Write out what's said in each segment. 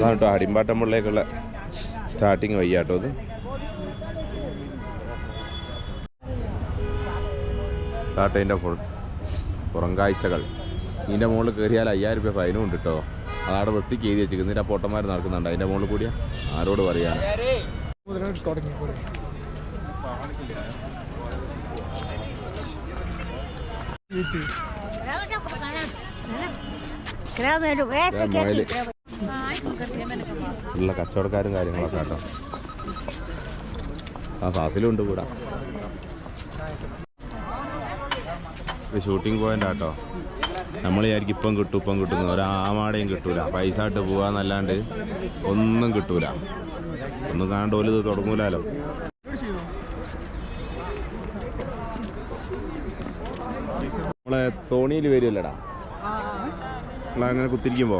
അതാണ് കേട്ടോ അടിമ്പാട്ടമ്പുള്ളിലേക്കുള്ള സ്റ്റാർട്ടിങ് വയ്യാട്ടോ അത്. ഇതിൻ്റെ പുറം കാഴ്ചകൾ. ഇതിൻ്റെ മുകളിൽ കയറിയാൽ 5000 രൂപ ഫൈനും ഉണ്ട് കേട്ടോ. അതവിടെ വൃത്തിക്ക് എഴുതി വെച്ചിരിക്കുന്നു. ഇതിൻ്റെ പൊട്ടന്മാർ നടക്കുന്നുണ്ട് അതിൻ്റെ മുകളിൽ കൂടിയാ. ആരോട് പറയാൻ ഉള്ള കച്ചവടക്കാരും കാര്യങ്ങളൊക്കെ കേട്ടോ. ആ ഫാസിലുണ്ട് കൂടാ. ഇത് ഷൂട്ടിംഗ് പോയിന്റ് ആട്ടോ. നമ്മൾ വിചാരിക്കും ഇപ്പം കിട്ടുന്നു. ഒരാമാടയും കിട്ടൂല. പൈസ ഇട്ട് പോവാന്നല്ലാണ്ട് ഒന്നും കിട്ടൂല. ഒന്നും കാണാണ്ട് പോലും ഇത് തുടങ്ങൂലോ. നമ്മളെ തോണിയിൽ വരുമല്ലടാ നമ്മളങ്ങനെ കുത്തിരിക്കുമ്പോ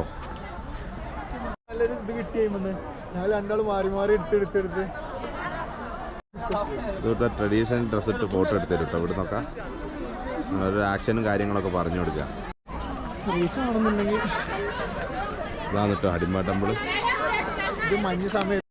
ഇവിടുത്തെ ട്രഡീഷണൽ ഡ്രസ് ഇട്ട് ഫോട്ടോ എടുത്തരും കേട്ടോ. ഇവിടെ നോക്കാം ഒരു ആക്ഷനും കാര്യങ്ങളൊക്കെ പറഞ്ഞു കൊടുക്കുക. ഇതാണ് കേട്ടോ അടിമ്പ ടെമ്പിൾ. ഇത് മഞ്ഞ് സമയത്ത്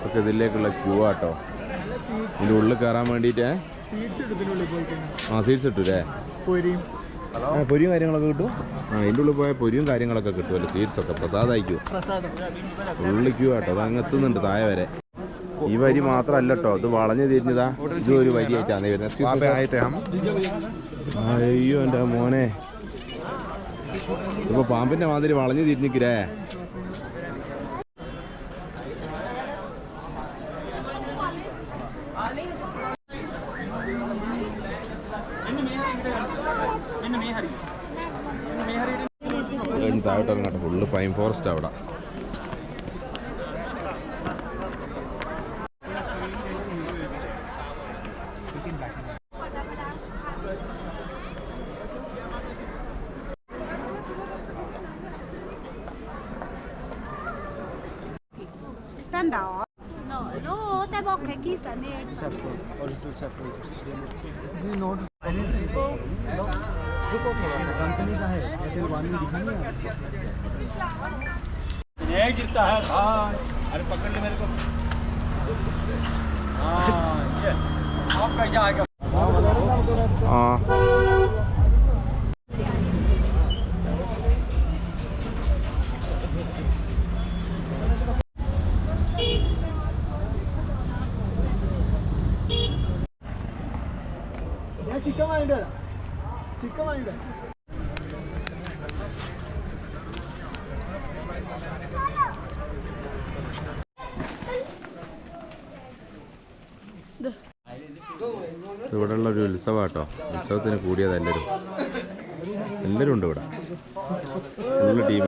ഒക്കെ ഇതിലേക്കുള്ള ക്യൂ ആട്ടോ. ഇതിൻ്റെ ഉള്ളിൽ കയറാൻ വേണ്ടിയിട്ട് സീറ്റ്സ് കിട്ടൂലേ? പൊരിയും കാര്യങ്ങളൊക്കെ കിട്ടും. ഇതിൻ്റെ ഉള്ളിൽ പോയാൽ പൊരിയും കാര്യങ്ങളൊക്കെ കിട്ടുമല്ലോ. സീറ്റ്സൊക്കെ പ്രസാദമായിരിക്കും. ഉള്ളിൽ ക്യൂ ആട്ടോ. അത് അങ്ങ് എത്തുന്നുണ്ട് താഴെ വരെ. ഈ വരി മാത്രമല്ല കേട്ടോ, ഇത് വളഞ്ഞു തിരിഞ്ഞതാ. ഇതും ഒരു വരിയായിട്ടാണ് വരുന്നത്. അയ്യോ എൻ്റെ മോനെ, ഇപ്പൊ പാമ്പിന്റെ മാതിരി വളഞ്ഞു തിരിഞ്ഞിക്കിരേ. കഴിഞ്ഞ് താഴോട്ട് ഇറങ്ങട്ടെ. ഫുള്ള് പൈൻ ഫോറസ്റ്റ് അവിടെ. No, te bocche chissà ne. Company का है ऐसे वार्निंग दिखानी है नहीं गिरता है। हाँ अरे पकड़ ले मेरे को। हाँ ये आप कैसे आएगा? हाँ चिकन वाइंडर चिकन वाइंडर ഇവിടെയുള്ള ഒരു ഉത്സവമാട്ടോ. ഉത്സവത്തിന് കൂടിയത് എല്ലാവരും ഉണ്ട് ഇവിടെ. Full team.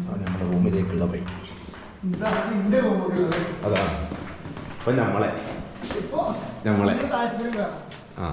നമ്മുടെ റൂമിലേക്കുള്ള വഴി അതാണ്. അപ്പം നമ്മളെ താല്പര്യം ആ